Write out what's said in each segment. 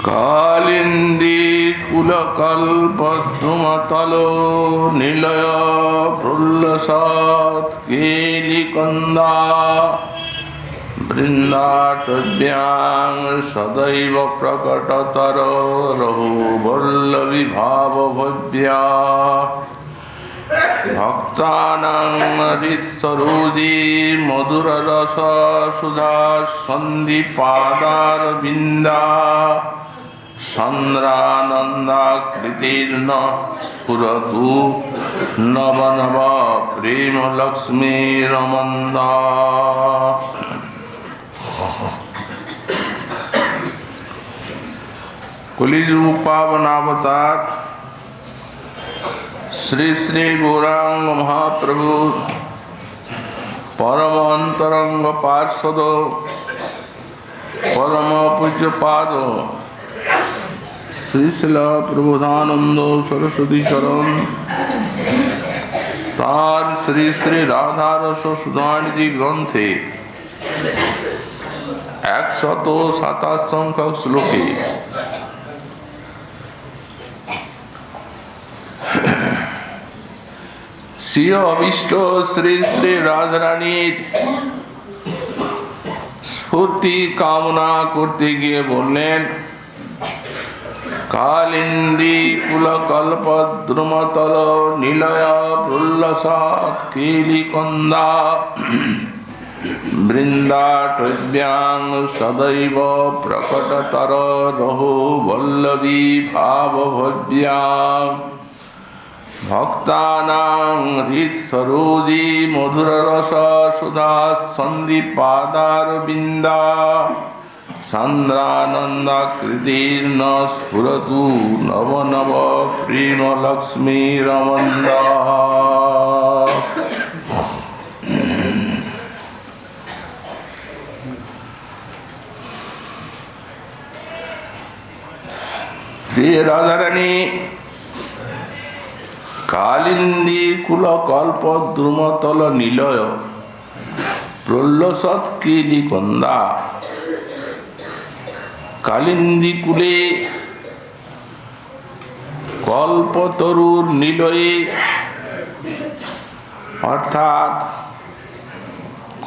कालिंदी कुलकल्पद्रुमतलो निलय प्रुल्लसात् केलिकन्दा वृन्दाटव्यां सदैव प्रकटतरो रघुवल्लभी भावभव्या भक्तानां हृत्सरोजी मधुररस सुधा सन्धिपादारविन्दा चन्द्रानन्दाकृतिर्न स्फुरतु नव नव प्रेमलक्ष्मीरमन्दा। कलिजुग पावनावतार श्री श्री गौरांग महाप्रभु परम अंतरंग पार्षद परम पूज्य पाद श्री शिल प्रबोधानंद सरस्वती चरण तार श्री श्री राधारस सुधानिधि ग्रंथे 127 संख्यक श्लोके श्री अभीष्ट श्री श्री राधारानी स्फूर्ति कामना करते गए बोलें कालिंदी कुलकल्प द्रुमतल निलय प्रुल्लसात् केलिकन्दा वृन्दाटव्यां सदैव प्रकटतर रघुवल्लभी भावभव्या भक्तानां हृत्सरोजी मधुररस सुधा सन्धिपादारविन्दा चन्द्रानन्दाकृतिर्न स्फुरतु नव नव प्रेमलक्ष्मीरमन्दा। राधा रानी कालिंदी कुलकल्प द्रुमतल निलय प्रल्लसत् केलिकन्दा कालिंदी कुले कल्पतरुर निलये अर्थात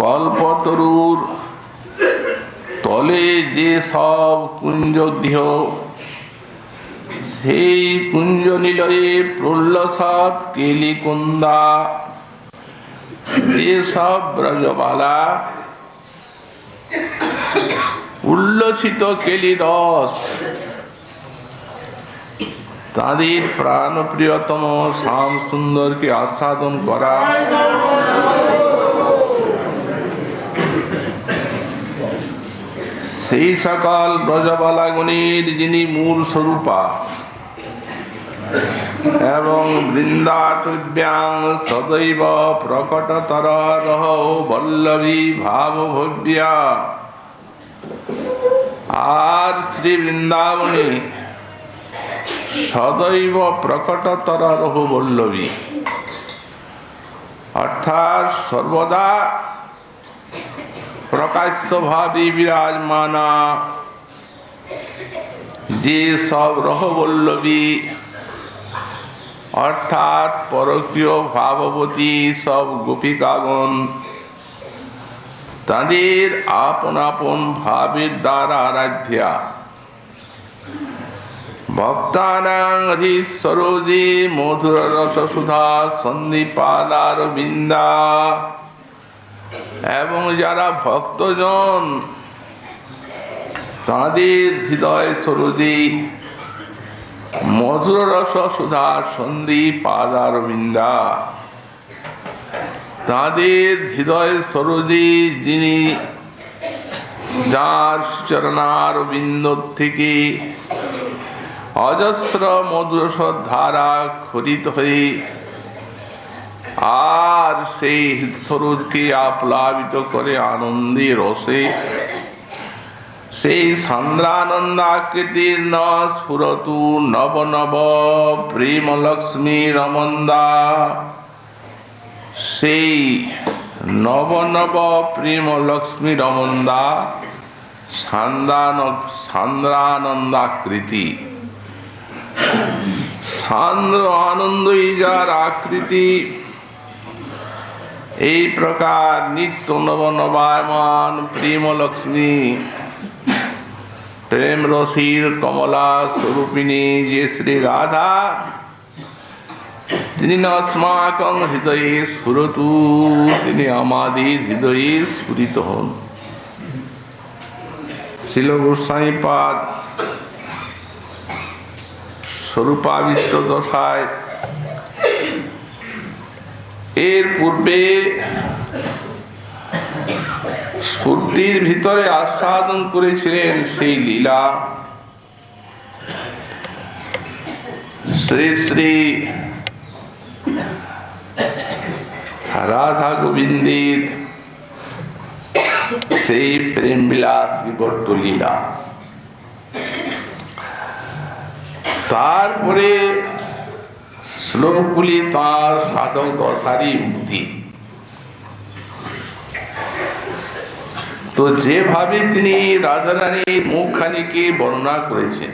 कल्पतरुर तले जे सब कुंज गृह সেই কুঞ্জ নিলয়ে প্রল্লসাৎ কেলিকন্দা এসব ব্রজবালা উল্লসিত কেলি রস তাদের প্রাণ প্রিয়তম শ্যাম সুন্দরকে আস্বাদন করা সেই সকল ব্রজবালাগণের যিনি মূল স্বরূপা এবং বৃন্দাটব্যাং সদৈব প্রকটতর রঘুবল্লভী ভাবভব্যা আর শ্রী বৃন্দাবনে সদৈব প্রকটতর রঘুবল্লভী অর্থাৎ সর্বদা প্রকাশ্য ভাবে বিরাজমানা যে সব রঘুবল্লভী অর্থাৎ পরকীয় ভাববতী সব গোপিকাগণ তাদের আপন আপন ভাবের দ্বারা আরাধ্যা ভক্তানাং হৃৎসরোজে মধুর রস সুধা সন্ধিপাদারবিন্দা এবং যারা ভক্তজন তাদের হৃদয় সরোজে মধুর রস সুধা সন্ধিপাদারবিন্দা তাদের হৃদয় সরোজে যিনি যার চরণারবিন্দ থেকে অজস্র মধুর ধারা খরিত হয়ে আর সেই সরোজকে আপ্লাবিত করে আনন্দে রসে সেই চন্দ্রানন্দাকৃতির ন স্ফুরতু নব নব প্রেম লক্ষ্মী রমন্দা সেই নব নব প্রেম লক্ষ্মী রমন্দা সান্দ্রানন্দাকৃতি, সান্দ্র আনন্দই যার আকৃতি। এই প্রকার নিত্য নবনবায়মান প্রেম লক্ষ্মী, প্রেম রসির কমলা স্বরূপিণী যে শ্রী রাধা, তিনি अस्माकं হৃদয়ে স্ফুরতু, তিনি আমাদের হৃদয়ে স্ফুরিত হন। শিল গোস্বামীপাদ স্বরূপাবিষ্ট দশায় এর পূর্বে স্ফূর্তির ভিতরে আস্বাদন করেছিলেন সেই লীলা। শ্রী শ্রী রাধা গোবিন্দের সেই প্রেম বিলাস বিবর্ত লীলা। তারপরে শ্লোকগুলি তাঁর সাধক দশারই উক্তি। তো যেভাবে তিনি রাধারানীর মুখখানিকে বর্ণনা করেছেন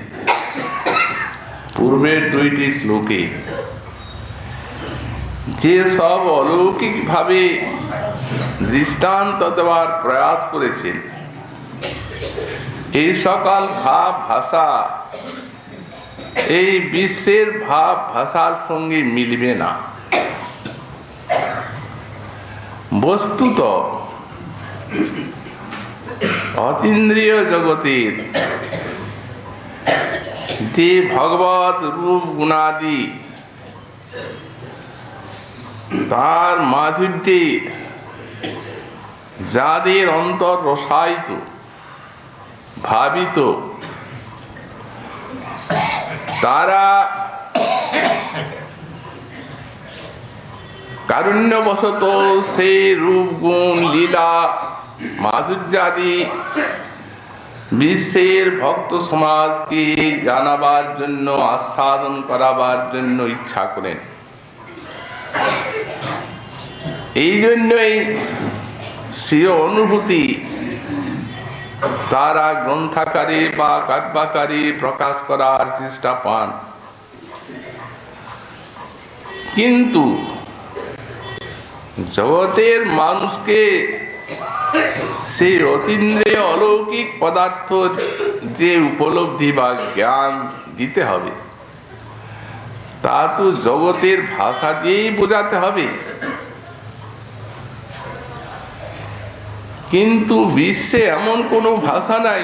পূর্বের দুইটি শ্লোকে, যে সব অলৌকিক ভাবে দৃষ্টান্ত দেওয়ার প্রয়াস করেছেন, এই সকল ভাব ভাষা এই বিশ্বের ভাব ভাষার সঙ্গে মিলবে না। বস্তুত অতীন্দ্রিয় জগতের যে ভগবত রূপ গুণাদি, তার মাধুর্যে যাদের অন্তর রসায়িত ভাবিত, তারা কারুণ্যবশত সেই রূপ গুণ লীলা মাধুর্যাদি বিশ্বের ভক্ত সমাজকে জানাবার জন্য, আস্বাদন করাবার জন্য ইচ্ছা করেন। এই জন্যই স্বীয় অনুভূতি তারা গ্রন্থাকারে বা কাব্যাকারে প্রকাশ করার চেষ্টা পান। কিন্তু জগতের মানুষকে সেই অতীন্দ্রিয় অলৌকিক পদার্থ যে উপলব্ধি বা জ্ঞান দিতে হবে, তা তো জগতের ভাষা দিয়েই বোঝাতে হবে। কিন্তু বিশ্বে এমন কোনো ভাষা নাই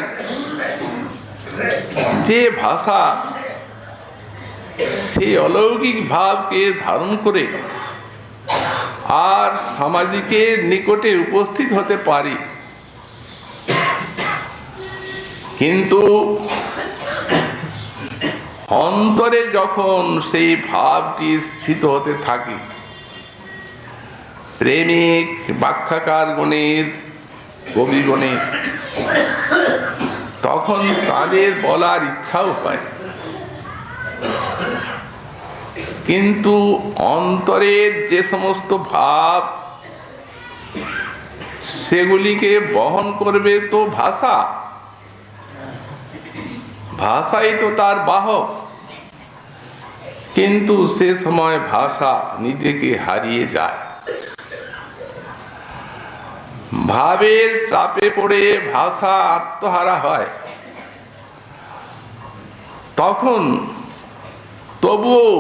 যে ভাষা সেই অলৌকিক ভাবকে ধারণ করে আর সামাজিকের নিকটে উপস্থিত হতে পারে। কিন্তু অন্তরে যখন সেই ভাবটি স্থিত হতে থাকে, প্রেমিক ব্যাখ্যাকার গণের কবিগণে, তখন তাদের বলার ইচ্ছাও হয়। কিন্তু অন্তরের যে সমস্ত ভাব, সেগুলিকে বহন করবে তো ভাষা, ভাষাই তো তার বাহক। কিন্তু সে সময় ভাষা নিজেকে হারিয়ে যায়, ভাবের চাপে পড়ে ভাষা আত্মহারা হয়। তখন তবুও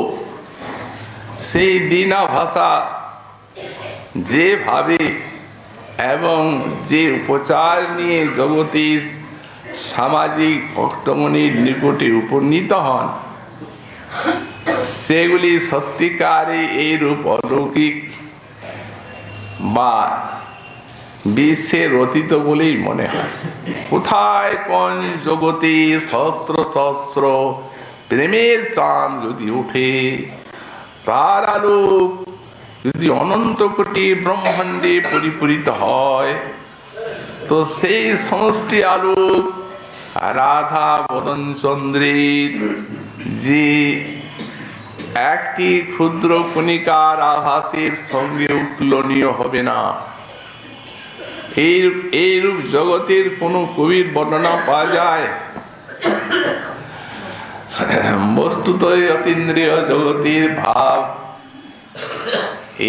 সেই দীনা ভাষা যেভাবে এবং যে উপচার নিয়ে জগতের সামাজিক ভক্তমণির নিকটে উপনীত হন, সেগুলি সত্যিকারে এইরূপ অলৌকিক বা বিশ্বের অতীত বলেই মনে হয়। কোথায় কোন জগতে সহস্র সহস্র প্রেমের চাঁদ যদি উঠে, তার আলোক যদি অনন্ত কোটি ব্রহ্মাণ্ডে পরিপূরিত হয়, তো সেই সমষ্টি আলোক রাধা বদন চন্দ্রের যে একটি ক্ষুদ্র কণিকার আভাসের সঙ্গে তুলনীয় হবে না। এইরূপ জগতের কোন কবির বর্ণনা পাওয়া যায়? বস্তুত অতীন্দ্রিয় জগতের ভাব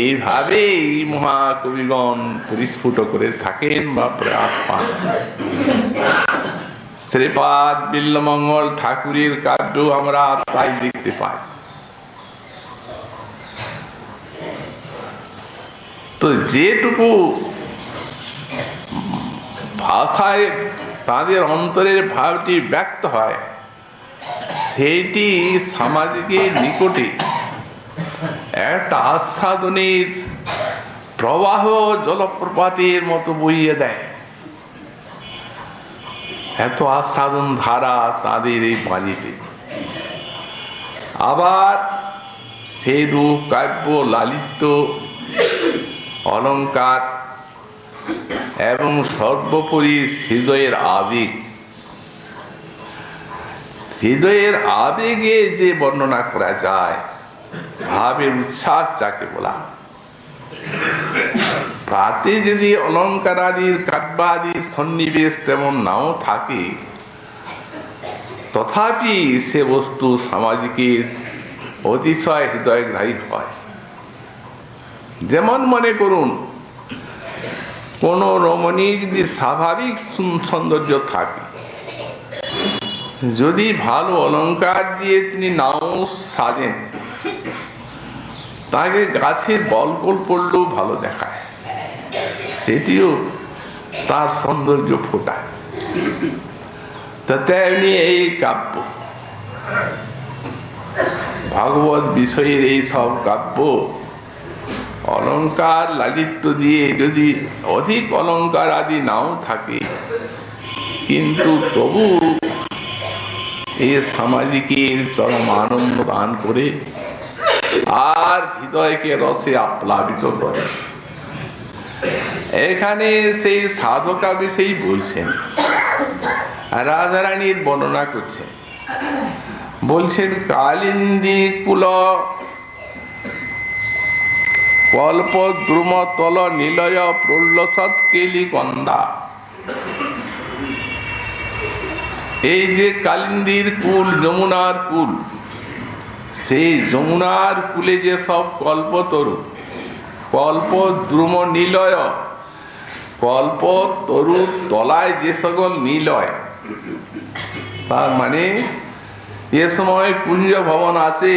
এইভাবেই মহাকবিগণ পরিস্ফুট করে থাকেন বা প্রয়াস পান। শ্রীপাদ বিল্বমঙ্গল ঠাকুরের কাব্য আমরা তাই দেখতে পাই। তো যেটুকু ভাষায় তাদের অন্তরের ভাবটি ব্যক্ত হয়, সেইটি সামাজিকের নিকটে একটা আস্বাদনের প্রবাহ জলপ্রপাতের মতো বইয়ে দেয়। এত আস্বাদন ধারা তাদের এই বাণীতে। আবার সেই রূপ কাব্য, লালিত্য, অলঙ্কার এবং সর্বোপরি হৃদয়ের আবেগ, হৃদয়ের আবেগে যে বর্ণনা করা যায়, ভাবের উচ্ছ্বাস যাকে বলা, তাতে যদি অলঙ্কার আদির কাব্যাদি সন্নিবেশ তেমন নাও থাকে, তথাপি সে বস্তু সামাজিকের অতিশয় হৃদয়গ্রাহী হয়। যেমন মনে করুন, কোন রমণীর যদি স্বাভাবিক সৌন্দর্য থাকে, যদি ভালো অলঙ্কার দিয়ে তিনি নাও সাজেন, তাকে গাছের বলকল পড়লেও ভালো দেখায়, সেটিও তার সৌন্দর্য ফোটায়। তেমনি এই কাব্য, ভাগবত বিষয়ের এই সব কাব্য অলঙ্কার লালিত্য দিয়ে যদি অধিক অলঙ্কার আদি নাও থাকে, কিন্তু তবু এই সামাজিকের চরম আনন্দ দান করে আর হৃদয়কে রসে আপ্লাবিত করে। এখানে সেই সাধকা বিষয় বলছেন, রাধারানীর বর্ণনা করছেন, বলছেন কালিন্দী কুল কল্প দ্রুম তল নিলয় প্রল্লসৎ কেলি কন্দা। এই যে কালিন্দীর কুল, যমুনার কুল, সেই যমুনার কুলে যে সব কল্পতরু, কল্প দ্রুম নিলয়, কল্প তরুর তলায় যে সকল নিলয়, তার মানে এ সময় কুঞ্জ ভবন আছে,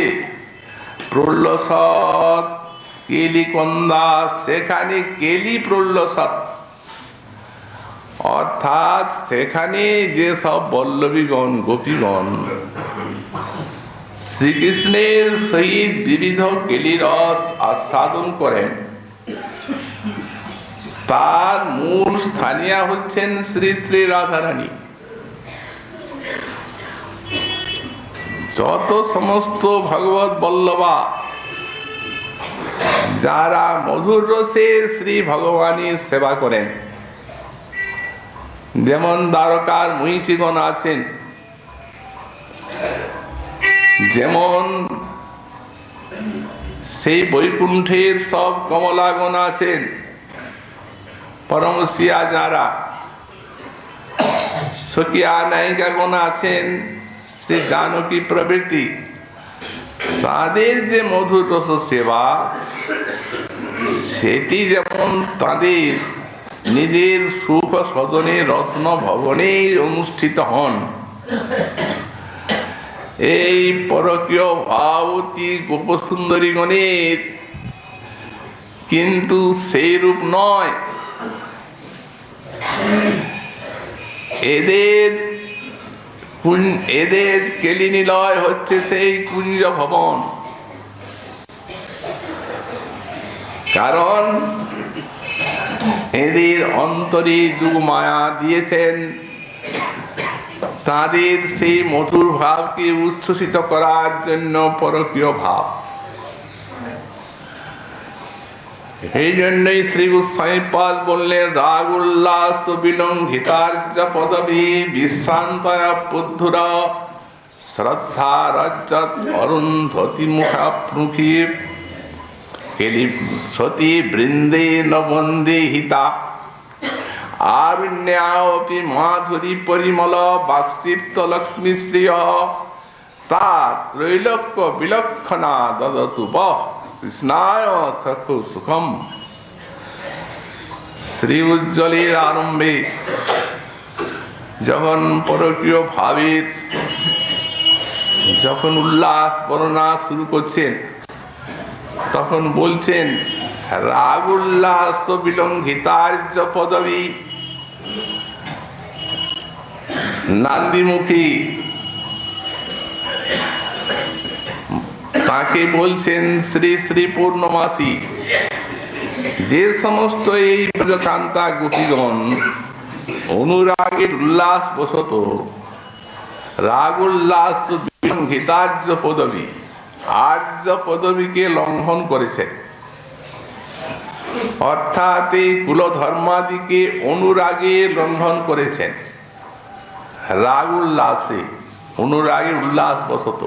প্রল্লসৎ কেলি কন্দা, সেখানে কেলি প্রল্লসৎ, অর্থাৎ সেখানে যে সব বল্লভীগণ, গোপীগণ শ্রীকৃষ্ণের সহিত বিবিধ কেলিরস আস্বাদন করেন, তার মূল স্থানীয় হচ্ছেন শ্রী শ্রী রাধারানী। যত সমস্ত ভগবত বল্লভা যারা মধুর রসে শ্রী ভগবানের সেবা করেন, যেমন দ্বারকার মহিষীগণ আছেন, যেমন সেই বৈকুণ্ঠের সব কমলাগণ আছেন, পরমশিয়া যারা সখিয়া নায়িকাগণ আছেন, শ্রী জানকী প্রভৃতি, তাদের যে মধুর রস সেবা, সেটি যেমন তাদের নিজের সুখ সদনে রত্ন ভবনে অনুষ্ঠিত হন, এই পরকীয় ভাবতী গোপসুন্দরী গণের কিন্তু সেই রূপ নয়। এদের কেলি নিলয় হচ্ছে সেই কুঞ্জ ভবন। কারণ এদের অন্তরে যুগ মায়া দিয়েছেন, তাদের সেই মধুর ভাবকে উচ্ছ্বসিত করার জন্য পরকীয় ভাব। এই জন্যই শ্রী গোস্বামীপাদ বললেন, রাগ উল্লাস বিলঙ্ঘিতার্য পদবী বিশ্রান্তয়া বুদ্ধুরা শ্রদ্ধা রজ্জত অরুন্ধতি মুখী কেলি সতী বৃন্দে নবন্দে হিতা আরণ্যাপি মাধুরী পরিমল বাক্সিপ্ত লক্ষ্মী শ্রিয় তা ত্রৈলোক্য বিলক্ষণা দদতু বহ কৃষ্ণায় সখু সুখম। শ্রী উজ্জ্বলের আরম্ভে যখন পরকীয় ভাবের যখন উল্লাস বর্ণনা শুরু করছেন, তখন বলছেন রাগ উল্লাস বিলঙ্ঘিতার্য পদবী নান্দিমুখী তাকে বলছেন শ্রী শ্রী পূর্ণমাসী। যে সমস্ত এই ব্রজকান্তা গোপীগণ অনুরাগের উল্লাস বশত রাগ উল্লাস বিলঙ্ঘিতার্য পদবী আর্য পদবীকে লঙ্ঘন করেছেন, অর্থাৎ এই কুলধর্মাদিকে অনুরাগে লঙ্ঘন করেছেন, রাগ উল্লাসে অনুরাগের উল্লাস বশত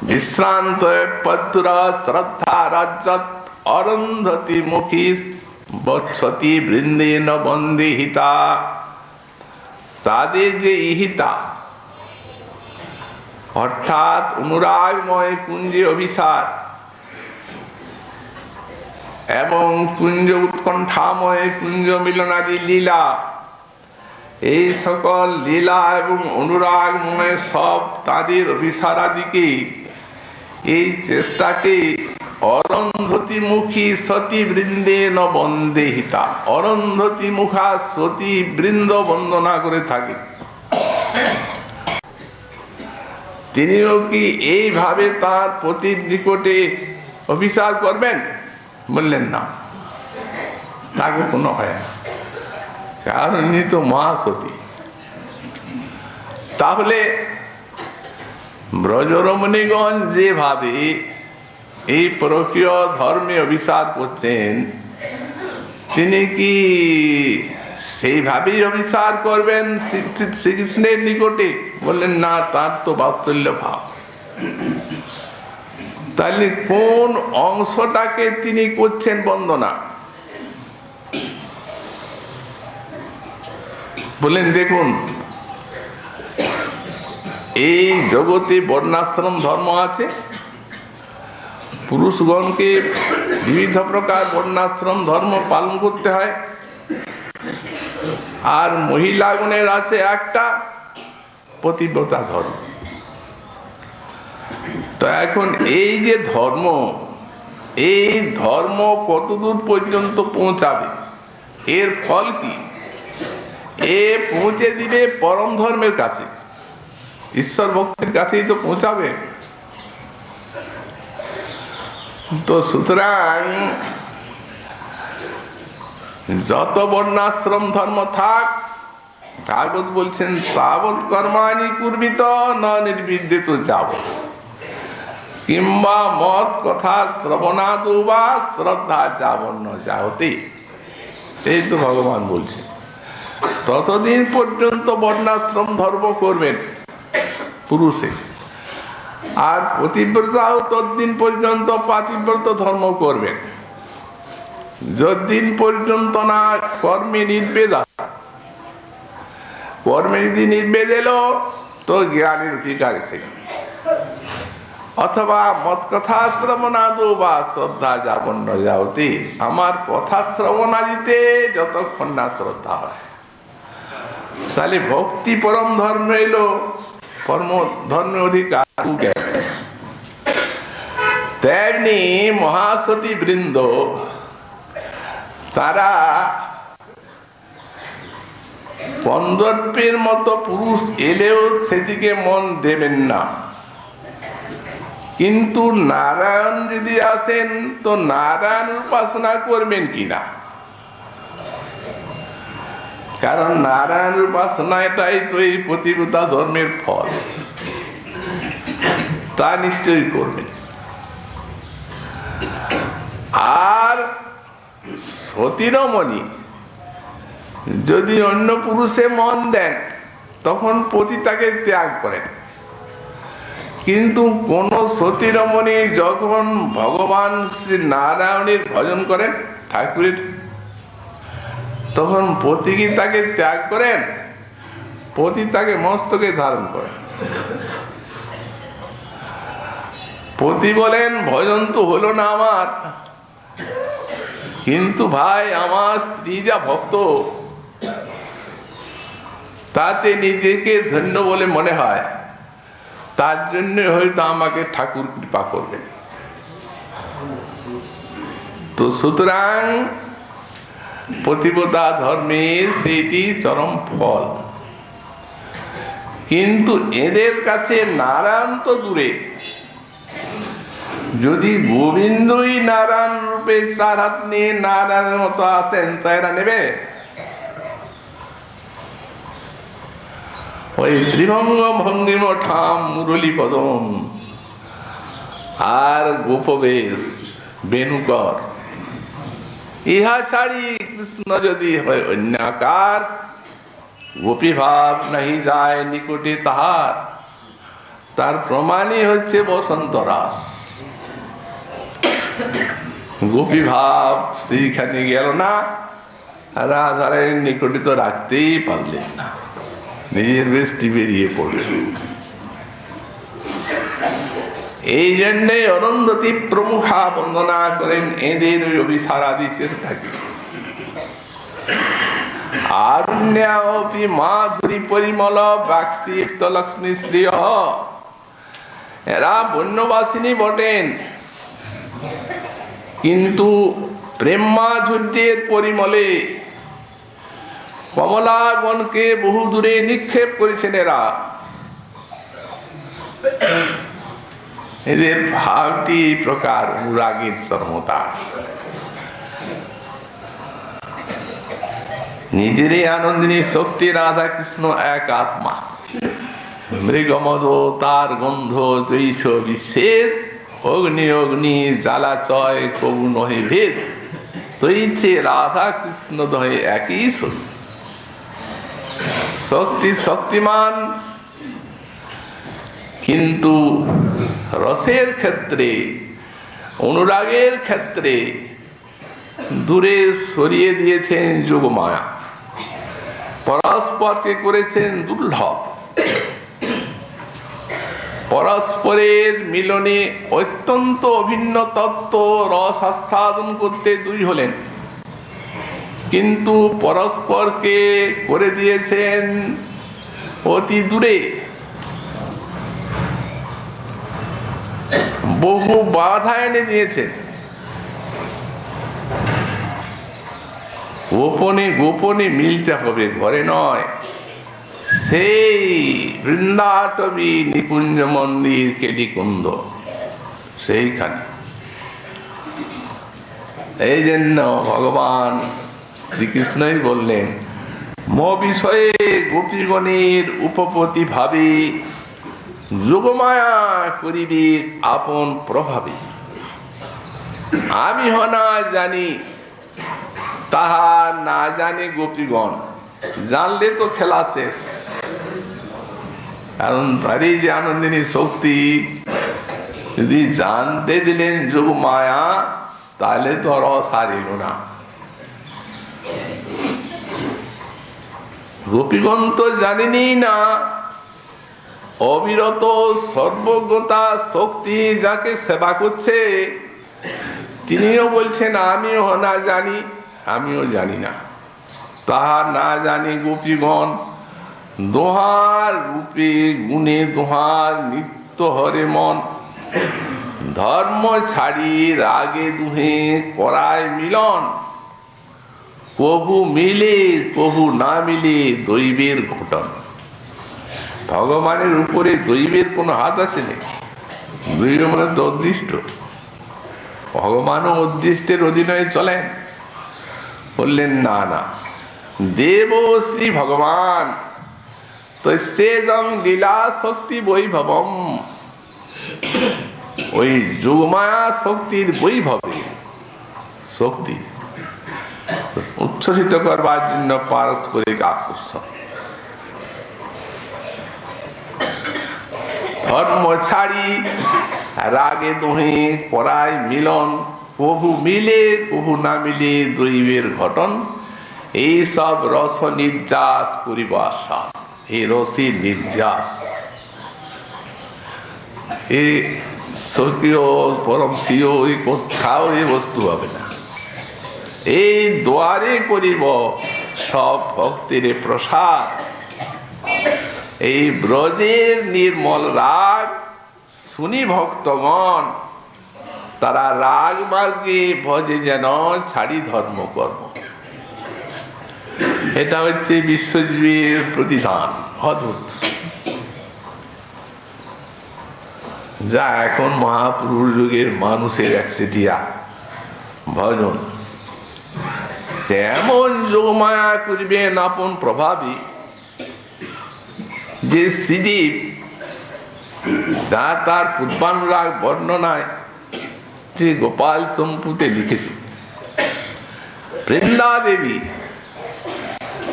বিশ্রান্ত পদ্র শ্রদ্ধা রাজ্যত অরন্ধতি মুখী বৎসতি বৃন্দেন বন্দে হিতা। তাদের যে ইহিতা অর্থাৎ অনুরাগময় কুঞ্জে অভিসার এবং কুঞ্জ উৎকণ্ঠাময় কুঞ্জ মিলনাদি লীলা, এই সকল লীলা এবং অনুরাগময় সব তাদের অভিসারাদিকে এই চেষ্টাকে অরন্ধতি মুখী সতী বৃন্দে ন বন্দে হিতা, অরন্ধতি মুখা সতী বৃন্দ বন্দনা করে থাকে। তিনিও কি এইভাবে তার পতির নিকটে অভিসার করবেন? বললেন না, তা কখনো হয় না, কারণ ইনি তো মহাসতী। তাহলে ব্রজরমণীগণ যেভাবে এই পরকীয় ধর্মে অভিসার করছেন, তিনি কি সেইভাবেই অভিসার করবেন শ্রীকৃষ্ণের নিকটে? বললেন না, তার তো বাৎসল্য ভাব। তাহলে কোন অংশটাকে তিনি করছেন বন্দনা? বলেন দেখুন, এই জগতে বর্ণাশ্রম ধর্ম আছে, পুরুষগণকে বিবিধ প্রকার বর্ণাশ্রম ধর্ম পালন করতে হয়, আর মহিলাগণের আছে একটা পতিব্রতা ধর্ম। তো এখন এই যে ধর্ম, এই ধর্ম কতদূর পর্যন্ত পৌঁছাবে, এর ফল কি? এ পৌঁছে দিবে পরম ধর্মের কাছে, ঈশ্বর ভক্তির কাছেই তো পৌঁছাবে। তো সুতরাং যত বর্ণাশ্রম ধর্ম থাক, ভাগবত বলছেন তাবৎ কর্মাণি কুর্বিত ন নির্বিদ্যেত যাবৎ কিংবা মত কথা শ্রবণাদু বা শ্রদ্ধা যাবন্ন যাহতে। এই তো ভগবান বলছেন ততদিন পর্যন্ত বর্ণাশ্রম ধর্ম করবেন পুরুষে, আর পতিব্রতাও ততদিন পর্যন্ত পাতিব্রত ধর্ম করবেন, যতদিন পর্যন্ত না কর্মে নির্বেদ আছে। কর্মে যদি নির্বেদ এলো তো জ্ঞানের অধিকার এসে গেল, অথবা মত কথা শ্রবণাদু বা শ্রদ্ধা যাবন্ন যাওতি, আমার কথা শ্রবণাদিতে যতক্ষণ না শ্রদ্ধা হয়। তাহলে ভক্তি পরম ধর্ম এলো, পরম ধর্মের অধিকার। তেমনি মহাসতী বৃন্দ তারা কন্দর্পের মতো পুরুষ এলেও সেদিকে মন দেবেন না, কিন্তু নারায়ণ যদি আসেন তো নারায়ণ উপাসনা করবেন কিনা? কারণ নারায়ণ উপাসনা এটাই তো এই পতিব্রতা ধর্মের ফল, তা নিশ্চয়ই করবেন। আর সতীরমণি যদি অন্য পুরুষে মন দেন তখন পতি তাকে ত্যাগ করেন, কিন্তু কোন সতীরমণি যখন ভগবান শ্রী নারায়ণের ভজন করেন, ঠাকুরের, তখন পতি কি তাকে ত্যাগ করেন? পতি তাকে মস্তকে ধারণ করেন। পতি বলেন ভজন তো হলো না আমার, কিন্তু ভাই আমার স্ত্রী যা ভক্ত, তাতে নিজেকে ধন্য বলে মনে হয়, তার জন্য হয়তো আমাকে ঠাকুর কৃপা করবেন। তো সুতরাং পতিব্রতা ধর্মের সেইটি চরম ফল। কিন্তু এদের কাছে নারায়ণ তো দূরে, যদি গোবিন্দই নারায়ণ রূপে চার হাত নিয়ে নারায়ণের মতো আসেন, তা এরা নেবে? ওই ত্রিভঙ্গ ভঙ্গিম ঠাম মুরলী পদম আর গোপবেশ বেণুকর, ইহা ছাড়ি কৃষ্ণ যদি হয় অন্যাকার, গোপী ভাব নাহি যায় নিকটে তাহার, তার প্রমাণই হচ্ছে বসন্ত রাস। গোপী ভাব সেইখানে গেল না, রাধারের নিকটে তো রাখতেই পারলেন না, নিজের বেশটি বেরিয়ে পড়লেন। এই জন্যে অরন্ধতী প্রমুখা বন্দনা করেন এদের অভিসারাদি শেষ থাকে। আরণ্যাপি মাধুরী পরিমল বাক্সীপ্ত লক্ষ্মী শ্রিয়, এরা বন্যবাসিনী বটেন, কিন্তু প্রেম মাধুর্যের পরিমলে কমলাগণকে বহু দূরে নিক্ষেপ করেছেন এরা। এদের ভাবটি এই প্রকার অনুরাগীর চরমতা। নিজেরই আনন্দিনী শক্তি রাধা কৃষ্ণ এক আত্মা, মৃগমদ তার গন্ধ জৈষ বিশ্বের, অগ্নি অগ্নি জ্বালাচয় কবু নহে ভেদ, তৈছে রাধা কৃষ্ণ দহে একই শরীর। শক্তি শক্তিমান, কিন্তু রসের ক্ষেত্রে অনুরাগের ক্ষেত্রে দূরে সরিয়ে দিয়েছেন যোগমায়া, পরস্পরকে করেছেন দুর্লভ। পরস্পরের মিলনে অত্যন্ত অভিন্ন তত্ত্ব রস আস্বাদন করতে দুই হলেন, কিন্তু পরস্পরকে করে দিয়েছেন অতি দূরে। বহু বাধা এনে দিয়েছেন। গোপনে গোপনে মিলতে হবে, ঘরে নয়। সেই বৃন্দাটবী নিকুঞ্জ মন্দির কেলিকুন্দ, সেইখানে। এই জন্য ভগবান শ্রীকৃষ্ণই বললেন, ম বিষয়ে গোপীগণের উপপতি ভাবে, যোগমায়া করিবে আপন প্রভাবে। আমি হনা জানি, তাহা না জানে গোপীগণ, জানলে তো খেলা শেষ। কারণ তারই যে আনন্দিনী শক্তি যদি জানতে দিলেন যোগমায়া, তাহলে তো রস আর এলো না। গোপীগণ তো জানেনি না, অবিরত সর্বজ্ঞতা শক্তি যাকে সেবা করছে, তিনিও বলছেন আমিও না জানি, আমিও জানি না। তাহা না জানি গোপীগণ, দোহার রূপে গুণে দোহার নিত্য হরে মন, ধর্ম ছাড়ি রাগে দুহে করায় মিলন, কবু মিলে কবু না মিলে দৈবের ঘটন। ভগবানের উপরে দৈবের কোন হাত আছে নাকি? দৈব মানে তো অদৃষ্ট, ভগবানও অদৃষ্টের অধীনে চলেন। বললেন না না, দেব শ্রী ভগবান তস্যেদং লীলা শক্তি বৈভবম, ওই যোগমায়া শক্তির বৈভবে শক্তি উচ্ছ্বসিত করবার জন্য পারস্পরিক আকর্ষণ। ধর্ম ছাড়ি রাগে দোহে করায় মিলন, কভু মিলে কভু না মিলে দৈবের ঘটন, এই সব রস নির্যাস করিব আশা। এই রসি নির্যাস, এই স্বকীয় পরমশীয় কোথাও এই বস্তু হবে না। এই দ্বারে করিব সব ভক্তির প্রসাদ। এই ব্রজের নির্মল রাগ শুনি ভক্তগণ, তারা রাগ মার্গে ভজে যেন ছাড়ি ধর্ম কর্ম। এটা হচ্ছে বিশ্বজীবীর প্রতিদান, অদ্ভুত, যা এখন মহাপুরুষ যুগের মানুষের একচেটিয়া ভজন। এমন যোগমায়া করিবেন আপন প্রভাবী, যে শ্রীজীব যা তার পূর্বানুরাগ বর্ণনায় শ্রী গোপাল সম্পুতে লিখেছে। বৃন্দা দেবী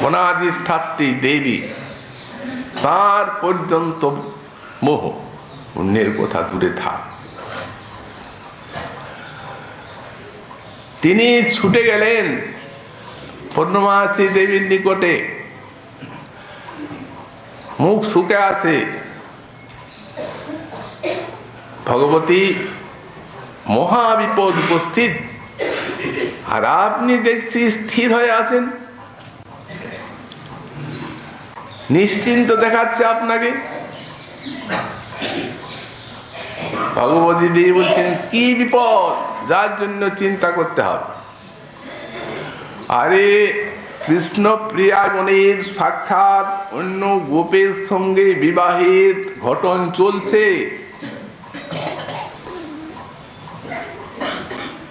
অনাধিষ্ঠাত্রী দেবী, তার পর্যন্ত মোহ, অন্যের কথা দূরে থাক। তিনি ছুটে গেলেন পূর্ণমাসী দেবীর নিকটে, মুখ শুকে আছে। ভগবতী মহাবিপদ উপস্থিত, আর আপনি দেখছি স্থির হয়ে আছেন, নিশ্চিন্ত দেখাচ্ছে আপনাকে। ভগবতী দেবী বলছেন, কি বিপদ যার জন্য চিন্তা করতে হবে? আরে কৃষ্ণ প্রিয়াগণের সাক্ষাৎ অন্য গোপের সঙ্গে বিবাহের ঘটন চলছে।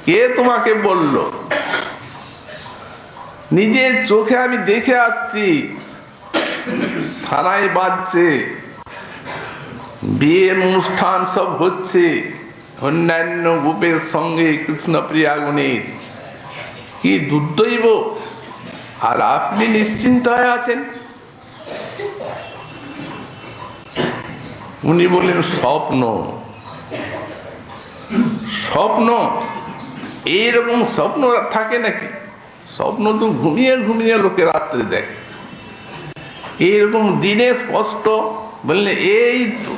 কে তোমাকে বলল? নিজের চোখে আমি দেখে আসছি, সানাই বাজছে, বিয়ের অনুষ্ঠান সব হচ্ছে অন্যান্য গোপের সঙ্গে কৃষ্ণ প্রিয়াগণের। কি দুর্দৈব! আর আপনি নিশ্চিন্ত হয়ে আছেন। উনি বললেন, স্বপ্ন। স্বপ্ন? এইরকম স্বপ্ন থাকে নাকি? স্বপ্ন তো ঘুমিয়ে ঘুমিয়ে লোকে রাত্রে দেখে, এইরকম দিনে স্পষ্ট। বললে এই তো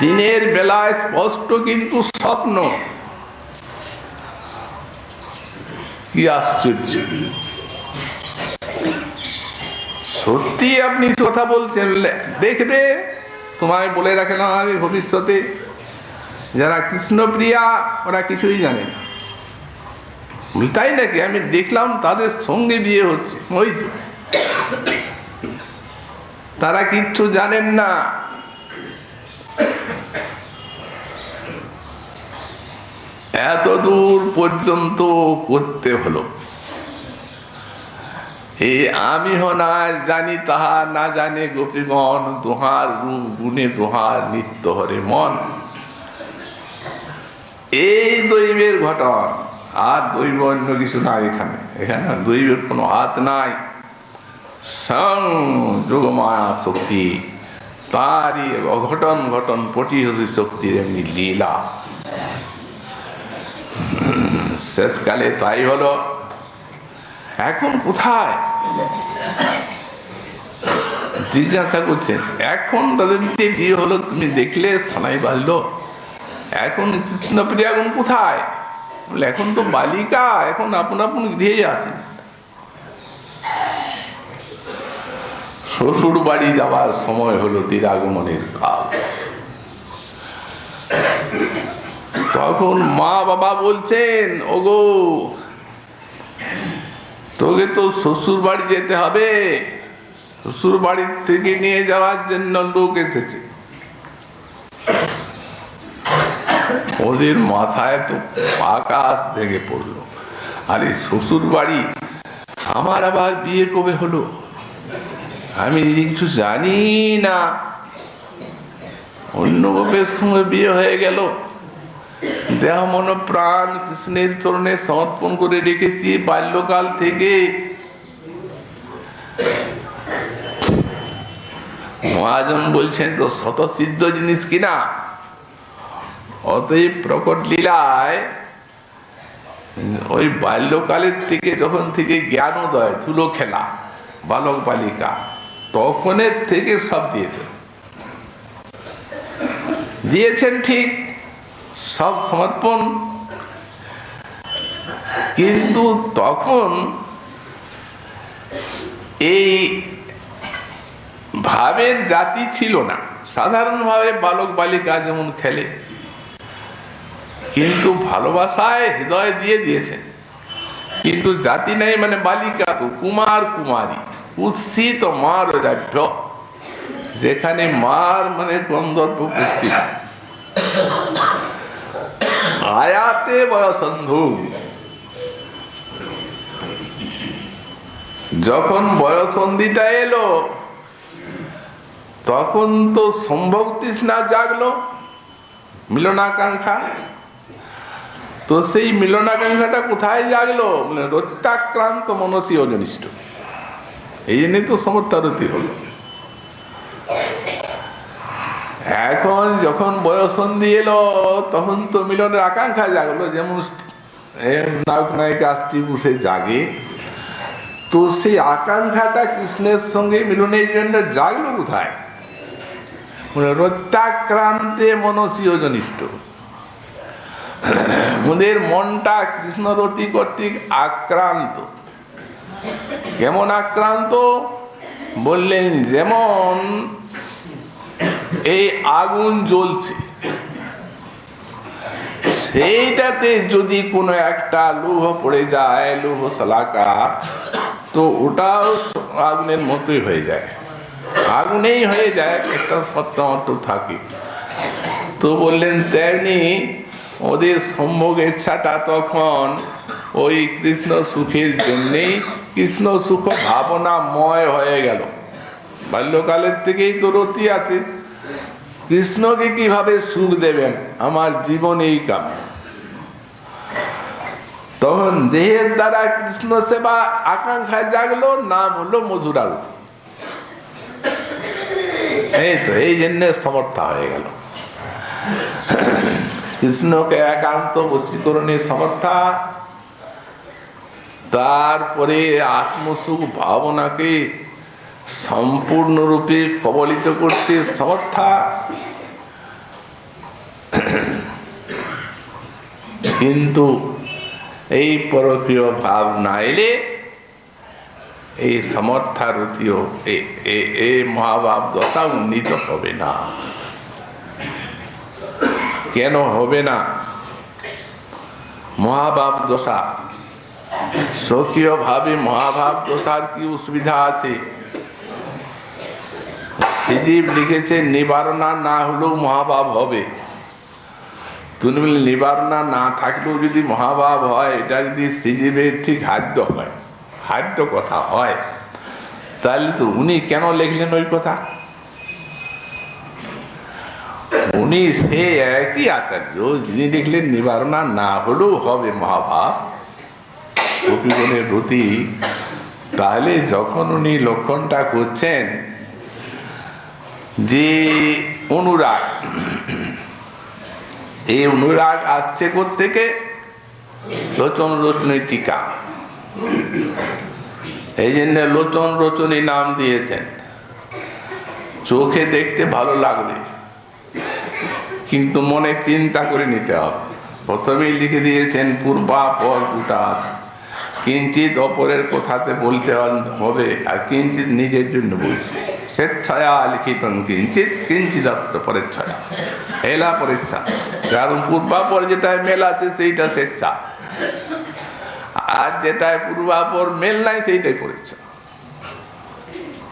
দিনের বেলায় স্পষ্ট, কিন্তু স্বপ্ন। কি আশ্চর্য! সত্যি আপনি কথা বলছেন। দেখবে, তোমায় বলে রাখলাম আমি, ভবিষ্যতে যারা কৃষ্ণপ্রিয়া ওরা কিছুই জানে না। তাই নাকি? আমি দেখলাম তাদের সঙ্গে বিয়ে হচ্ছে, ওই তো। তারা কিচ্ছু জানেন না। এত দূর পর্যন্ত করতে হলো। এই আমি না জানি তাহা না জানে গোপীগণ, দোহার রূপ গুণে দোহার নিত্য হরে মন। এই দৈবের ঘটন, আর দৈব অন্য কিছু নাই। এখানে এখানে দৈবের কোনো হাত নাই। সং যোগমায়া শক্তি, তারই অঘটন ঘটন পটিহসী শক্তির এমনি লীলা। শেষকালে তাই হলো। এখন কোথায়? জিজ্ঞাসা করছেন। এখন তাদের যে বিয়ে হলো, তুমি দেখলে, সানাই বাজলো, এখন কৃষ্ণপ্রিয়াগণ কোথায়? বলে, এখন তো বালিকা, এখন আপন আপন গৃহে আছেন। শ্বশুর বাড়ি যাওয়ার সময় হলো, তিরাগমনের কাল। তখন মা বাবা বলছেন, ওগো, তোকে তো শ্বশুর বাড়ি যেতে হবে। শ্বশুর বাড়ির থেকে নিয়ে যাওয়ার জন্য লোক এসেছে। ওদের মাথায় তো আকাশ ভেঙে পড়লো। আরে শ্বশুর বাড়ি, আমার আবার বিয়ে কবে হলো? আমি কিছু জানি না। অন্য গোপের সঙ্গে বিয়ে হয়ে গেল। দেহ মন প্রাণ কৃষ্ণের চরণে সমর্পণ করে রেখেছি বাল্যকাল থেকে। মহাজন বলছেন, তো স্বতঃসিদ্ধ জিনিস কিনা। অতএব প্রকট লীলায় ওই বাল্যকালের থেকে যখন থেকে জ্ঞানোদয়, ধুলো খেলা, বালক বালিকা, তখনের থেকে সব দিয়েছেন ঠিক, সব সমর্পণ। কিন্তু তখন এই ভাবের জাতি ছিল না। সাধারণভাবে বালক বালিকা যেমন খেলে, কিন্তু ভালোবাসায় হৃদয় দিয়েছেন। কিন্তু জাতি নাই, মানে বালিকা তো কুমার কুমারী, কুৎসিত মার রাজ্য, যেখানে মার মানে গন্ধর্ব কুৎসি, আয়াতে বয়সন্ধু। যখন বয়সন্ধিটা এলো তখন তো সম্ভোগ তৃষ্ণা জাগলো, মিলনাকাঙ্ক্ষা। তো সেই মিলনাকাঙ্ক্ষাটা কোথায় জাগলো? মানে রত্যাক্রান্ত মনসী অজনিষ্ঠ। এই জন্যই তো সমর্থারতি হলো। এখন যখন বয়সন্ধি এলো তখন তো মিলনের আকাঙ্ক্ষা জাগলো, যেমন নায়ক নায়িকা স্ত্রী পুরুষে জাগে। তো সেই আকাঙ্ক্ষাটা কৃষ্ণের সঙ্গে মিলনের জন্য জাগলো কোথায়? রত্যাক্রান্তে মনসী অজনিষ্ঠ। আমাদের মনটা কৃষ্ণরতি কর্তৃক আক্রান্ত। কেমন আক্রান্ত? বললেন যেমন এই আগুন জ্বলছে, সেইটাতে যদি কোনো একটা লৌহ পড়ে যায়, লৌহ শলাকা, তো ওটাও আগুনের মতোই হয়ে যায়, আগুনেই হয়ে যায়, একটা সত্য থাকে। তো বললেন তেমনি ওদের সম্ভোগ ইচ্ছাটা তখন ওই কৃষ্ণ সুখের জন্যেই কৃষ্ণ সুখ ভাবনাময় হয়ে গেল। বাল্যকালের থেকেই তো রতি আছে, কৃষ্ণকে কিভাবে সুখ দেবেন, আমার জীবন এই কাম। তখন দেহের দ্বারা কৃষ্ণ সেবা আকাঙ্ক্ষা জাগলো, নাম হলো মধুরারতি। এই তো এই জন্য সমর্থা হয়ে গেল। কৃষ্ণকে একান্ত বশীকরণের সমর্থা, তারপরে আত্মসুখ ভাবনাকে সম্পূর্ণরূপে কবলিত করতে সমর্থা। কিন্তু এই পরকীয় ভাব না এলে এই সমর্থারতিও এই মহাভাব দশা উন্নীত হবে না। কেন হবে না? মহাভাব দশা, স্বকীয় ভাবে মহাভাব দশার কি অসুবিধা আছে? শ্রীজীব লিখেছে নিবারণা না হলেও মহাভাব হবে। তুমি বলে নিবারণা না থাকলেও যদি মহাভাব হয়, এটা যদি শ্রীজীবের ঠিক হাদ্য হয়, হাদ্য কথা হয়, তাহলে তো উনি কেন লিখলেন ওই কথা? উনি সে একই আচার্য যিনি দেখলেন নিবারণা না হলেও হবে মহাভাব, গোপীগণের রতি। তাহলে যখন উনি লক্ষণটা করছেন যে অনুরাগ, এই অনুরাগ আসছে কোত্থেকে? লোচন রচনী টিকা। এই জন্য লোচন রচনী নাম দিয়েছেন। চোখে দেখতে ভালো লাগবে, কিন্তু মনে চিন্তা করে নিতে হবে। প্রথমেই লিখে দিয়েছেন পূর্বাপর দুটা আছে, কিঞ্চিত অপরের কথাতে বলতে হবে, আর কিঞ্চিত নিজের জন্য বলছে। স্বেচ্ছায়া লিখিত কিঞ্চিত, কিঞ্চিত পরেচ্ছায়া, এলা পরেচ্ছা। কারণ পূর্বাপর যেটায় মেল আছে সেইটা স্বেচ্ছা, আর যেটায় পূর্বাপর মেল নাই সেইটাই পরেচ্ছা।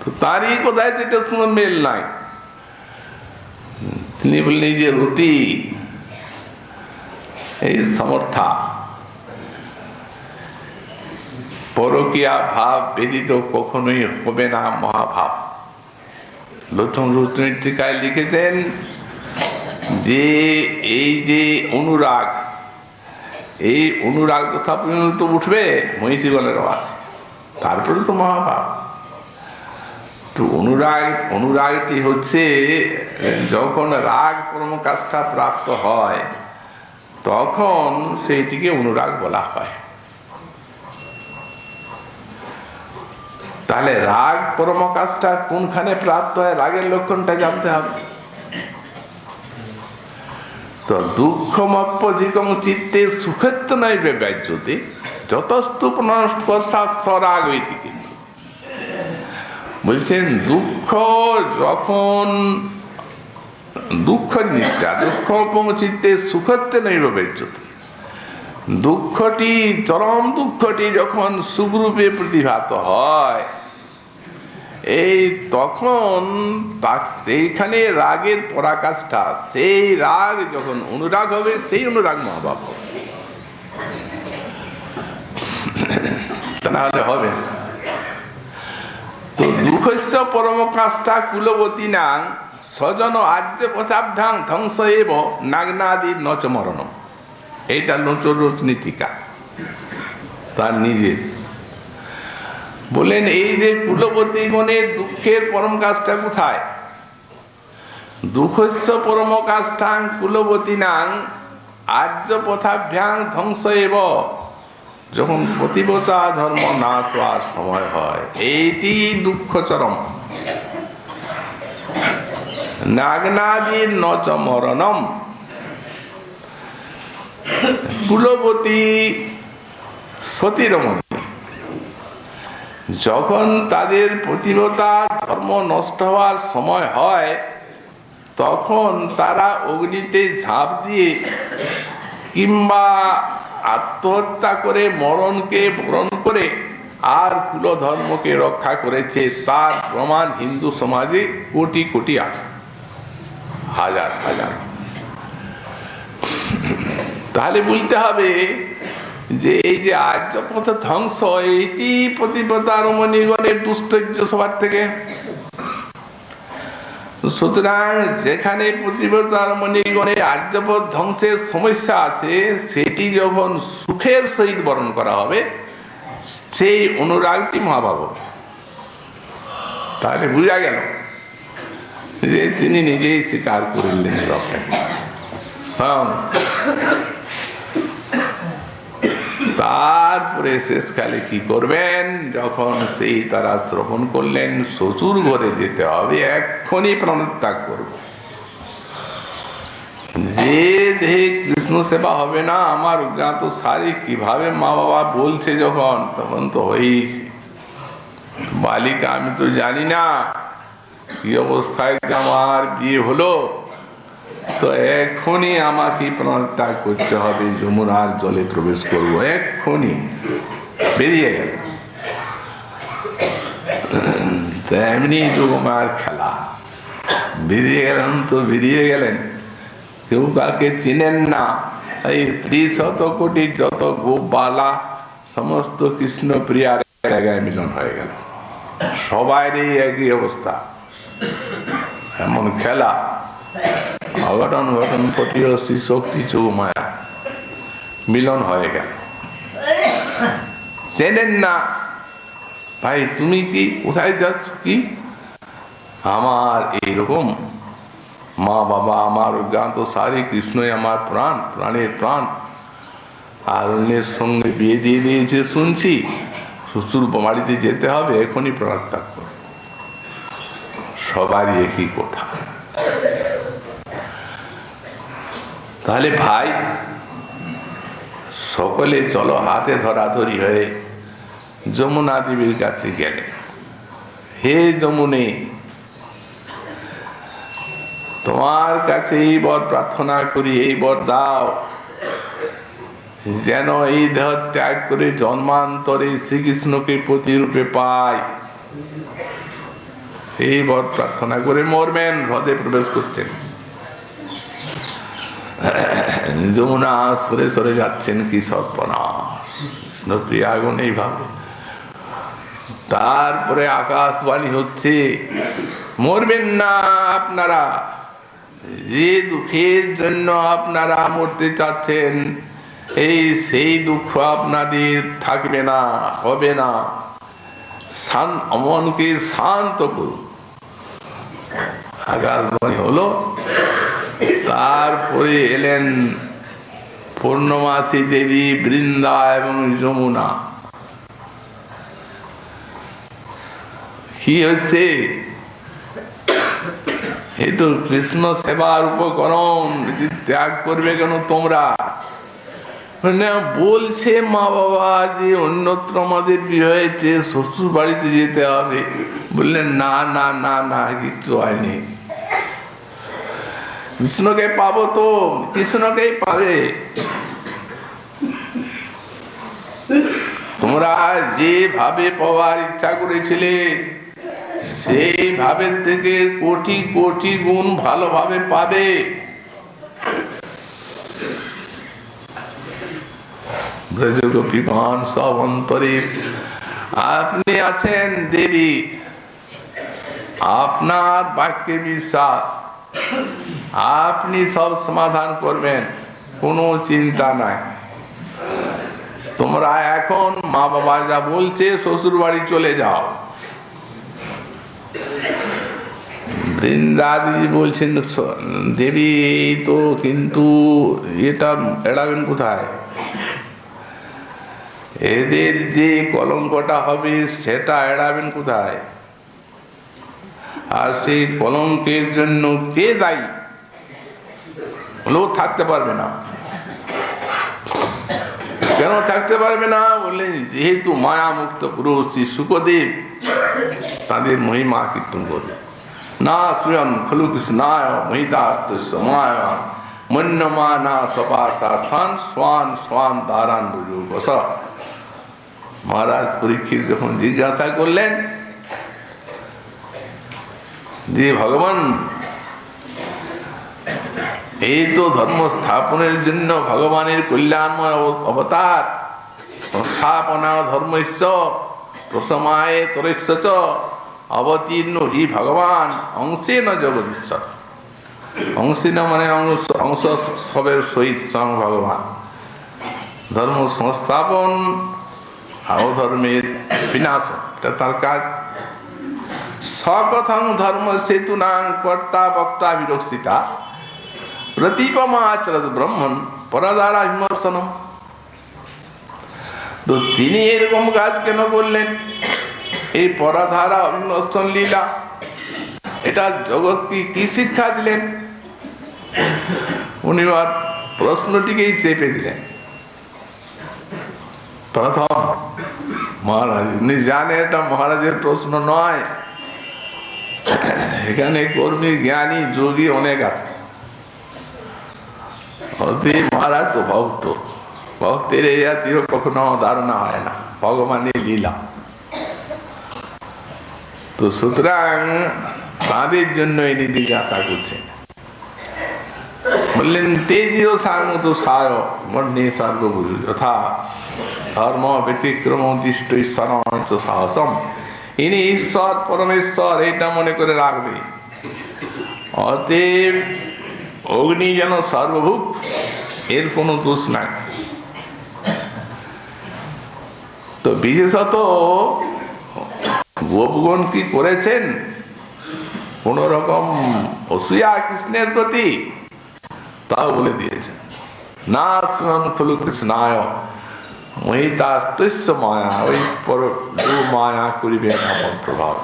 তো তারই কোথায় যেটা কোনো মেল নাই। তিনি বললেন যে রতি, এই সমর্থা, পরকীয়া ভাব ব্যতীত কখনোই হবে না মহাভাব। লোচন রচনী টিকায় লিখেছেন যে এই যে অনুরাগ, এই অনুরাগ দশা পর্যন্ত উঠবে, মহিষীগণেরও আছে, তারপরে তো মহাভাব। তো অনুরাগটি হচ্ছে যখন রাগ পরমকাষ্ঠা প্রাপ্ত হয়, তখন সেইটিকে অনুরাগ বলা হয়। তাহলে রাগ পরমাকাশটা কোনখানে প্রাপ্ত হয়, রাগের লক্ষণটা জানতে হবে। তো দুঃখমপ্যধিকং চিত্তে সুখেত্ব নৈবে ব্যাজ্যতে যতস্তু পুনঃস্পর্শাৎ সরাগ হইতে। বলছেন দুঃখ যখন দুঃখ জিনিসটা দুঃখমপ্যং চিত্তে সুখত্ব নৈবে ব্যাজ্যতে, দুঃখটি চরম দুঃখটি যখন সুখরূপে প্রতিভাত হয়, এই তখন এইখানে রাগের পরাকাষ্ঠা, সেই রাগ যখন অনুরাগ হবে, সেই অনুরাগ মহাভাব হবে, তাহলে হবে না। তো দুঃখস্য পরমকাষ্ঠা কুলবতী নাং স্বজন আর্য পথাভ্যাং ধ্বংস এব নাগ্নাদি নচ মরণম। এইটা নচরোচ নীতিকা তার নিজের বলেন। এই যে কুলবতী গণের দুঃখের পরম কাজটা কোথায়? দুঃখস্য পরম কাষ্ঠাং কুলবতী নাং আর্য পথাভ্যাং ধ্বংস এব, যখন পতিব্রতা ধর্ম নাশ হওয়ার সময় হয়, এইটি দুঃখ চরম। নাগ্নাদির নচ মরণম, কুলবতী সতীরমণী যখন তাদের পতিব্রতা ধর্ম নষ্ট হওয়ার সময় হয়, তখন তারা অগ্নিতে ঝাঁপ দিয়ে কিংবা আত্মহত্যা করে মরণকে বরণ করে আর কুলধর্মকে রক্ষা করেছে, তার প্রমাণ হিন্দু সমাজে কোটি কোটি আছে, হাজার হাজার। তাহলে বলতে হবে যে এই যে আর্যপথ ধ্বংস, এইটি পতিব্রতা রমণীগণের দুশ্চর্য সবার থেকে। সুতরাং যেখানে পতিব্রতা রমণীগণের আর্যপথ ধ্বংসের সমস্যা আছে, সেটি যখন সুখের সহিত বরণ করা হবে, সেই অনুরাগটি মহাভাব। তাহলে বুঝা গেল যে তিনি নিজেই স্বীকার করিলেন রক্ষাকে। তারপরে শেষকালে কি করবেন? যখন সেই তারা শ্রবণ করলেন শ্বশুর ঘরে যেতে হবে, এক্ষুনি প্রাণত্যাগ করব। যে দেহে কৃষ্ণ সেবা হবে না, আমার অজ্ঞাত সারি কিভাবে মা বাবা বলছে যখন, তখন তো হয়েইছে। বালিকা আমি তো জানি না কি অবস্থায় আমার বিয়ে হলো, তো এক্ষুনি আমাকে প্রাণত্যাগ করতে হবে, যমুনার জলে প্রবেশ করবো, এক্ষুনি বেরিয়ে গেল। তেমনি যোগমার খেলা, বেরিয়ে গেলেন তো বেরিয়ে গেলেন, কেউ কাকে চিনেন না। এই 300 কোটি যত গোপালা সমস্ত কৃষ্ণ প্রিয়ার জায়গায় মিলন হয়ে গেল, সবারই একই অবস্থা। এমন খেলা, অঘটন ঘটন পটীয় শ্রী শক্তি চৌমায়া মিলন হয়ে গেল। চেনেন না, ভাই তুমি কি, কোথায় যাচ্ছ? কি আমার এইরকম মা বাবা, আমার অজ্ঞাত সারি, কৃষ্ণই আমার প্রাণ, প্রাণের প্রাণ, আর অন্যের সঙ্গে বিয়ে দিয়ে দিয়েছে শুনছি, শ্বশুর বাড়িতে যেতে হবে, এখনই প্রাণত্যাগ করো। সবারই একই কথা। তাহলে ভাই সকলে চলো হাতে ধরাধরি হয়ে যমুনা দেবীর কাছে গেলেন। হে যমুনে, তোমার কাছে এই বর প্রার্থনা করি, এই বর দাও যেন এই দেহ ত্যাগ করে জন্মান্তরে শ্রীকৃষ্ণকে প্রতিরূপে পাই। এই বর প্রার্থনা করে মরবেন, হ্রদে প্রবেশ করছেন। যমুনা সরে সরে যাচ্ছেন, কি সর্বনাশ, কৃষ্ণপ্রিয়া আগুন এইভাবে। তারপরে আকাশবাণী হচ্ছে, মরবেন না আপনারা, যে দুঃখের জন্য আপনারা মরতে চাচ্ছেন, এই সেই দুঃখ আপনাদের থাকবে না, হবে না। মনকে শান্ত করুন। আকাশবাণী হলো। তারপরে এলেন পূর্ণমাসী দেবী, বৃন্দা এবং যমুনা। কি হচ্ছে? এই তো কৃষ্ণ সেবার উপকরণ, ত্যাগ করবে কেন তোমরা? বলছে মা বাবা যে অন্যত্র আমাদের বিয়ে হয়েছে, শ্বশুর বাড়িতে যেতে হবে। বললেন না না না না, কিচ্ছু হয়নি, কৃষ্ণকে পাবো তো, কৃষ্ণকেই পাবে। তোমরা যেভাবে পাওয়ার ইচ্ছা করেছিলে সেই ভাবের থেকে কোটি কোটি গুণ ভালোভাবে পাবে। ব্রজগোপীগণ সব অন্তরে, আপনি আছেন দেবী, আপনার বাক্যে বিশ্বাস, আপনি সব সমাধান করবেন, কোনো চিন্তা নাই। তোমরা এখন মা বাবা যা বলছে শ্বশুর বাড়ি চলে যাও। বৃন্দাদি বলছেন দেবী তো, কিন্তু এটা এড়াবেন কোথায়? এদের যে কলঙ্কটা হবে সেটা এড়াবেন কোথায়? আর সেই কলঙ্কের জন্য কে দায়ী? লোক থাকতে পারবে না। কেন থাকতে পারবে না? বললেন যেহেতু মায়া মুক্ত পুরুষ শ্রী শুকদেব তাদের মহিমা কীর্তন করবে। না স্বয়ং খলু কৃষ্ণায় মহিতাস্তমায় মন্যমানা সপাশাস্থান স্বান স্বান দারান রুজুবস। মহারাজ পরীক্ষিত যখন জিজ্ঞাসা করলেন যে ভগবান, এই তো ধর্ম স্থাপনের জন্য ভগবানের কল্যাণময় অবতার, স্থাপনা ধর্মস্য প্রসমায়ে তরেস্য চ অবতীর্ণ হি ভগবান অংশেন জগদীশ্বর। অংশেন মানে অংশ সবের সহিত স্বয়ং ভগবান। ধর্ম সংস্থাপন, অধর্মের বিনাশ, এটা তার কাজ। সকথং ধর্ম সেতুনাং কর্তা বক্তা বিরক্ষিতা প্রতিপমাচরত ব্রহ্মণ পরাধারা বিমর্শনম। তো তিনি এরকম কাজ কেন করলেন? এই পরাধারা অবিমর্শন লীলা, এটা জগৎকে কি শিক্ষা দিলেন? উনি প্রশ্নটিকেই চেপে দিলেন। প্রথম মহারাজ, উনি জানে এটা মহারাজের প্রশ্ন নয়, এখানে কর্মী জ্ঞানী যোগী অনেক আছে। মহারাজ তো ভক্ত, ভক্তের এই জাতীয় কখনো ধারণা হয় না, ভগবানের লীলা। তো সুতরাং তাদের জন্য এই জিজ্ঞাসা করছে। বললেন তেজীয় সারমত সায় মর্ণে সর্বগুরু যথা ধর্ম ব্যতিক্রম উদ্দিষ্ট ঈশ্বর সাহসম। ইনি ঈশ্বর পরমেশ্বর, এটা মনে করে রাখবে। অতএব অগ্নি যেন সর্বভূত, এর কোনো দোষ নাই। তো বিশেষত গোপগণ কি করেছেন? কোন রকম অসূয়া কৃষ্ণের প্রতি, তাও বলে দিয়েছেন। না স্মরণ খলু কৃষ্ণায় মহিতাস্তস্য মায়া, ওই পর মায়া করিবে আপন প্রভাব,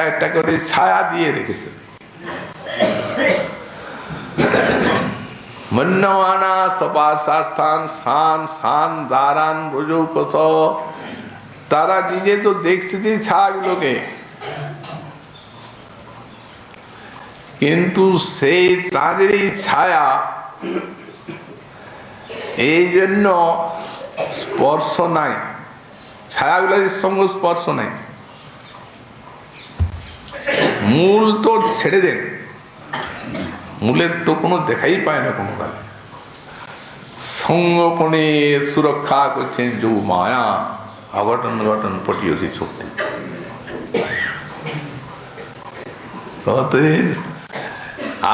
একটা করে ছায়া দিয়ে রেখেছে। মন্যমানা সপাশাস্থান শান শান দারান রুজুবস। তারা নিজে তো দেখছে যে ছায়াগুলোকে, কিন্তু সেই তাদেরই ছায়া, এই জন্য স্পর্শ নাই, ছায়াগুলোর সঙ্গে স্পর্শ নাই। মূল তো ছেড়ে দেন, মূলের তো কোনো দেখাই পায় না কোনো কালে। সঙ্গপণে সুরক্ষা করছেন যৌ মায়া অঘটন ঘটন পটিয়সী শক্তি।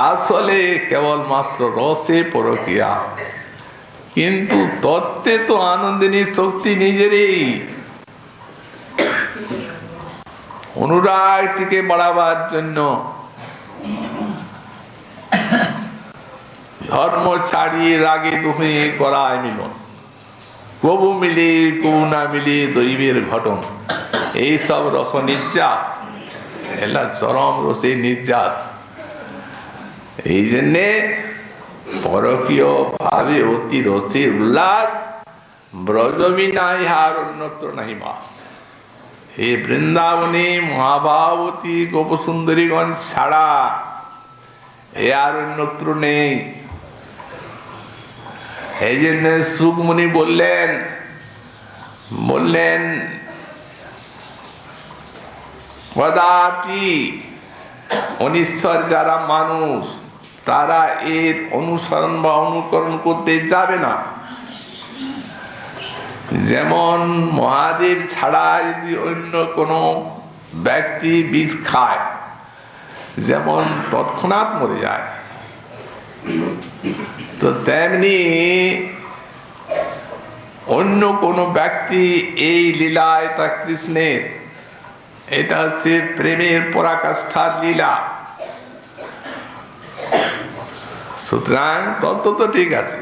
আসলে কেবলমাত্র রসে পরকিয়া, কিন্তু তত্ত্বে তো আনন্দিনী শক্তি নিজেরই। অনুরাগটিকে বাড়াবার জন্য ধর্ম ছাড়ি রাগে দুহে করায় মিলন, কবু মিলে কবু না মিলে দৈবের ঘটন। এইসব রস নির্যাস, এলা চরম রসে নির্যাস। এই জন্যে পরকীয় ভাবে অতি রসে উল্লাস, ব্রজবিনা ইহার অন্যত্র নাহি বাস। এই বৃন্দাবনে মহাভাবতী গোপসুন্দরীগণ ছাড়া এ আর অন্যত্র নেই। এই জন্য সুকমুনি বললেন কদাপি অনিশ্বর যারা মানুষ তারা এর অনুসরণ বা অনুকরণ করতে যাবে না। যেমন মহাদেব ছাড়া যদি অন্য কোনো ব্যক্তি বিষ খায়, যেমন তৎক্ষণাৎ মরে যায়, তো তেমনি অন্য কোনো ব্যক্তি এই লীলায় তা কৃষ্ণের, এটা হচ্ছে প্রেমের পরাকাষ্ঠার লীলা। সুতরাং তত্ত্ব তো ঠিক আছে,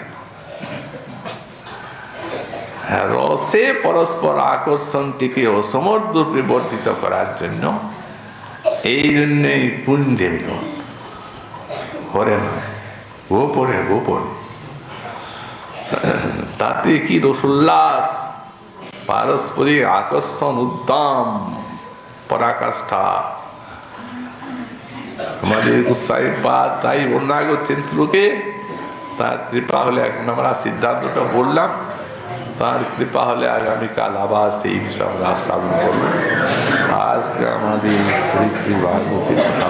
রসে পরস্পর আকর্ষণটিকে অসমর্থ বিবর্তিত করার জন্য এই জন্যই কুঞ্জে মিলন, ঘরে নয়, গোপনে। তাতে কি রসোল্লাস, পারস্পরিক আকর্ষণ, উদ্যম, পরাকাষ্ঠা। আমাদের গোসাই পাদ তাই বর্ণনা করছেন শ্লোকে, তার কৃপা হলে এখন আমরা সিদ্ধান্তটা বললাম, তার কৃপা হলে আগামীকাল আবার সেই বিষয়ে আমরা শ্রবণ করব। আজকে আমাদের শ্রী শ্রী ভাগবতী কথা